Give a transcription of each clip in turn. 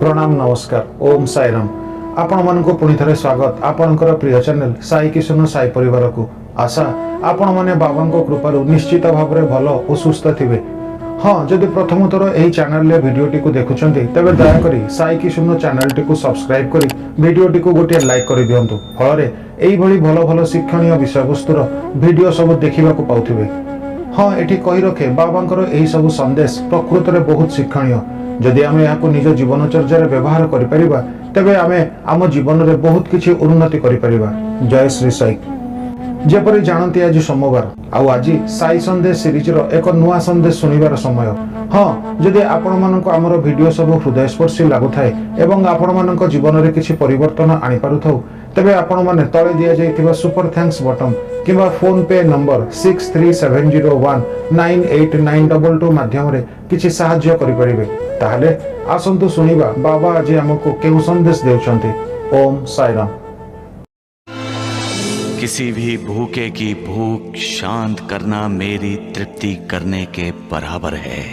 प्रणाम नमस्कार ओम साईराम। आपण मानक पुणी थे स्वागत आपणकर प्रिय चैनल साई किशन साई परिवार को। आशा आपण माने बाबा कृपारू निश्चित भाव में भल और सुस्थ थे। हाँ, जदि प्रथम थर यही चैनल भिडटी को देखुं तेज दयाकोरी साई किशन चैनल टी सब्सक्राइब कर भिडटी को गोटे लाइक कर दिंतु। फल यही भल भल शिक्षणीय विषय वस्तुर भिड सब देखा पाथे। हाँ, ये कही रखे बाबा यही सब संदेश प्रकृत में बहुत शिक्षणीय। जदि आम यहाँ निज जीवनचर्या व्यवहार करिपरिबा तेबे आमे आम जीवन में बहुत किछि उन्नति करिपरिबा। जय श्री साई। जेपरि जानती आज सोमवार आज साई संदेश सीरीज रो एक नुआ संदेश सुनिबार समय। हाँ, जदि आपण मानक आमर वीडियो सब हृदयस्पर्शी लागु थाए एवं आपण मानक जीवन में किछि परिवर्तन आनि पारुथौ तेबे आपण माने तळे दिया जाइथिबा सुपर थैंक्स बटन किंबा फोन पे नंबर 6370198922 माध्यम रे किछि सहाय्य करि परिबे। ताहले आसंतु सुनिबा बाबा आज हमको केउ संदेश देउछन्ति। ओम साईराम। किसी भी भूखे की भूख शांत करना मेरी तृप्ति करने के बराबर है।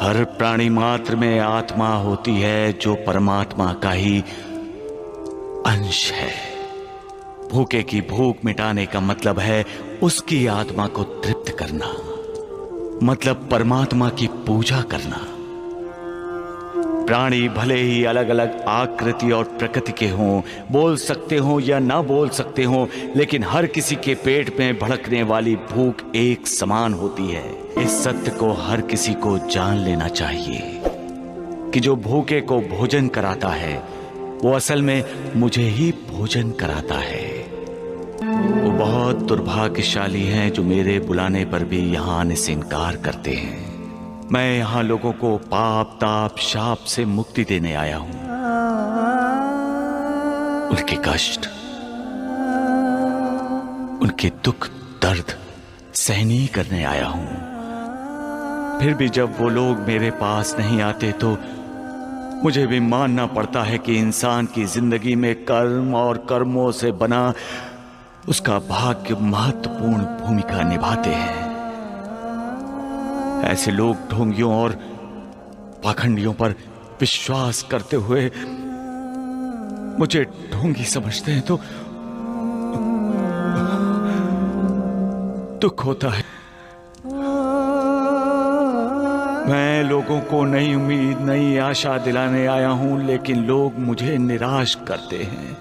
हर प्राणी मात्र में आत्मा होती है जो परमात्मा का ही अंश है। भूखे की भूख मिटाने का मतलब है उसकी आत्मा को तृप्त करना, मतलब परमात्मा की पूजा करना। प्राणी भले ही अलग अलग आकृति और प्रकृति के हों, बोल सकते हों या ना बोल सकते हों, लेकिन हर किसी के पेट में भड़कने वाली भूख एक समान होती है। इस सत्य को हर किसी को जान लेना चाहिए कि जो भूखे को भोजन कराता है वो असल में मुझे ही भोजन कराता है। वो बहुत दुर्भाग्यशाली हैं जो मेरे बुलाने पर भी यहाँ आने से इनकार करते हैं। मैं यहाँ लोगों को पाप ताप शाप से मुक्ति देने आया हूं, उनके कष्ट उनके दुख दर्द सहनी करने आया हूं। फिर भी जब वो लोग मेरे पास नहीं आते तो मुझे भी मानना पड़ता है कि इंसान की जिंदगी में कर्म और कर्मों से बना उसका भाग्य महत्वपूर्ण भूमिका निभाते हैं। ऐसे लोग ढोंगियों और पाखंडियों पर विश्वास करते हुए मुझे ढोंगी समझते हैं तो दुख होता है। मैं लोगों को नई उम्मीद नई आशा दिलाने आया हूं, लेकिन लोग मुझे निराश करते हैं।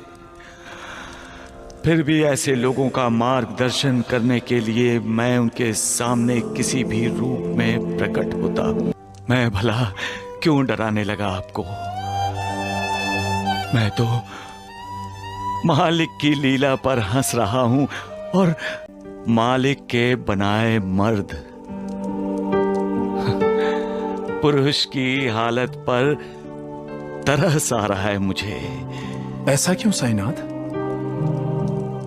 फिर भी ऐसे लोगों का मार्गदर्शन करने के लिए मैं उनके सामने किसी भी रूप में प्रकट होता हूं। मैं भला क्यों डराने लगा आपको? मैं तो मालिक की लीला पर हंस रहा हूं और मालिक के बनाए मर्द पुरुष की हालत पर तरस आ रहा है मुझे। ऐसा क्यों साईनाथ?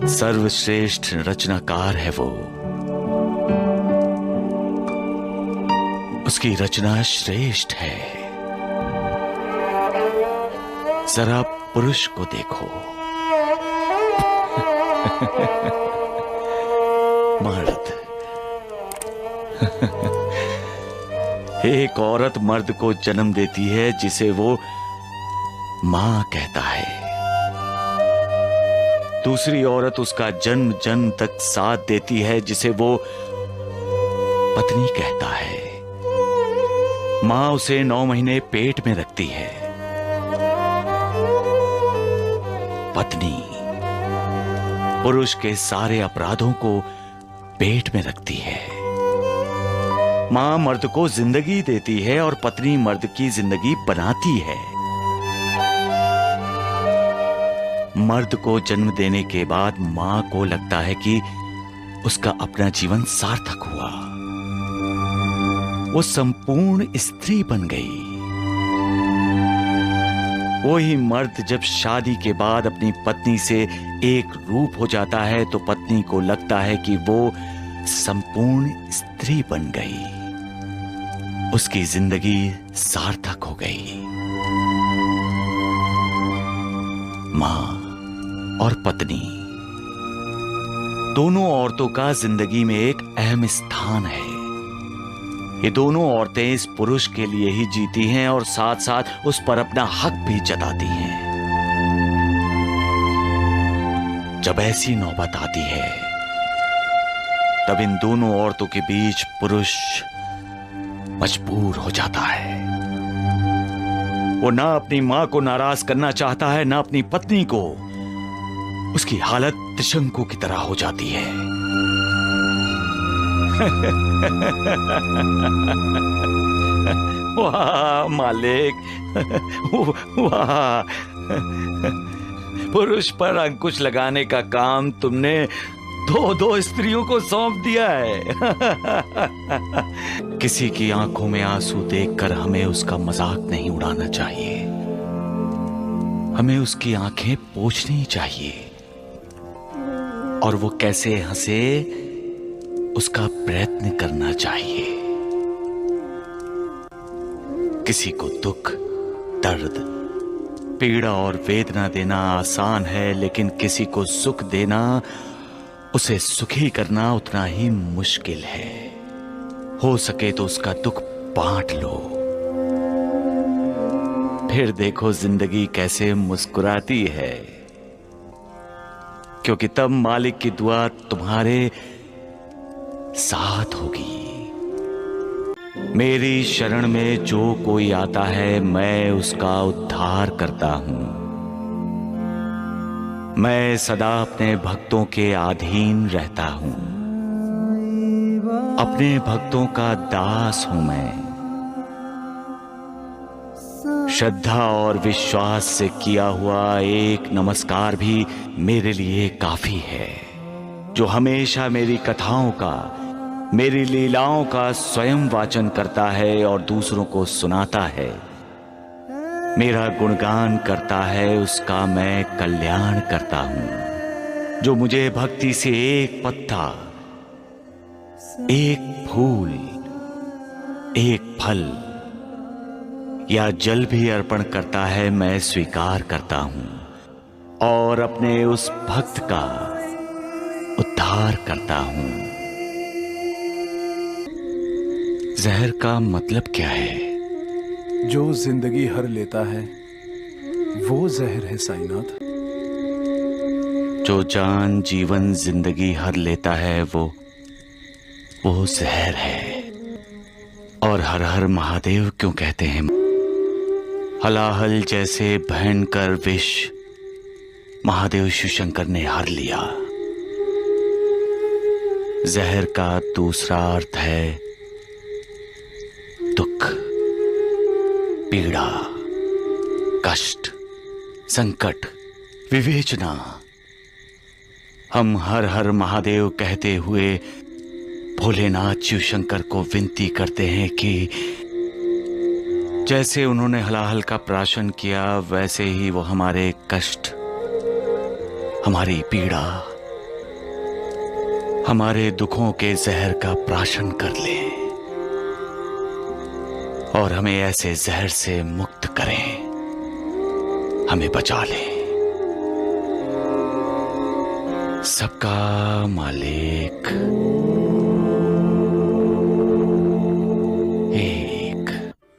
सर्वश्रेष्ठ रचनाकार है वो, उसकी रचना श्रेष्ठ है। जरा पुरुष को देखो, मर्द। एक औरत मर्द को जन्म देती है जिसे वो मां कहता है। दूसरी औरत उसका जन्म जन्म तक साथ देती है जिसे वो पत्नी कहता है। मां उसे 9 महीने पेट में रखती है। पत्नी पुरुष के सारे अपराधों को पेट में रखती है। मां मर्द को जिंदगी देती है और पत्नी मर्द की जिंदगी बनाती है। मर्द को जन्म देने के बाद मां को लगता है कि उसका अपना जीवन सार्थक हुआ, वो संपूर्ण स्त्री बन गई। वही मर्द जब शादी के बाद अपनी पत्नी से एक रूप हो जाता है तो पत्नी को लगता है कि वो संपूर्ण स्त्री बन गई, उसकी जिंदगी सार्थक हो गई। मां और पत्नी दोनों औरतों का जिंदगी में एक अहम स्थान है। ये दोनों औरतें इस पुरुष के लिए ही जीती हैं और साथ साथ उस पर अपना हक भी जताती हैं। जब ऐसी नौबत आती है तब इन दोनों औरतों के बीच पुरुष मजबूर हो जाता है। वो ना अपनी मां को नाराज करना चाहता है, ना अपनी पत्नी को। उसकी हालत त्रिशंकु की तरह हो जाती है। वाह मालिक, वाह। पुरुष पर अंकुश लगाने का काम तुमने दो स्त्रियों को सौंप दिया है। किसी की आंखों में आंसू देखकर हमें उसका मजाक नहीं उड़ाना चाहिए। हमें उसकी आंखें पोंछनी चाहिए और वो कैसे हंसे उसका प्रयत्न करना चाहिए। किसी को दुख, दर्द, पीड़ा और वेदना देना आसान है, लेकिन किसी को सुख देना, उसे सुखी करना उतना ही मुश्किल है। हो सके तो उसका दुख बांट लो, फिर देखो जिंदगी कैसे मुस्कुराती है। क्योंकि तब मालिक की दुआ तुम्हारे साथ होगी। मेरी शरण में जो कोई आता है मैं उसका उद्धार करता हूं। मैं सदा अपने भक्तों के अधीन रहता हूं। अपने भक्तों का दास हूं मैं। श्रद्धा और विश्वास से किया हुआ एक नमस्कार भी मेरे लिए काफी है। जो हमेशा मेरी कथाओं का, मेरी लीलाओं का स्वयं वाचन करता है और दूसरों को सुनाता है, मेरा गुणगान करता है, उसका मैं कल्याण करता हूं। जो मुझे भक्ति से एक पत्ता, एक फूल, एक फल या जल भी अर्पण करता है, मैं स्वीकार करता हूं और अपने उस भक्त का उद्धार करता हूं। जहर का मतलब क्या है? जो जिंदगी हर लेता है वो जहर है साईनाथ। जो जान, जीवन, जिंदगी हर लेता है वो जहर है। और हर हर महादेव क्यों कहते हैं? हलाहल जैसे भयंकर विष महादेव शिवशंकर ने हर लिया। जहर का दूसरा अर्थ है दुख, पीड़ा, कष्ट, संकट, विवेचना। हम हर हर महादेव कहते हुए भोलेनाथ शिवशंकर को विनती करते हैं कि जैसे उन्होंने हलाहल का प्राशन किया वैसे ही वो हमारे कष्ट, हमारी पीड़ा, हमारे दुखों के जहर का प्राशन कर ले और हमें ऐसे जहर से मुक्त करें, हमें बचा ले। सबका मालिक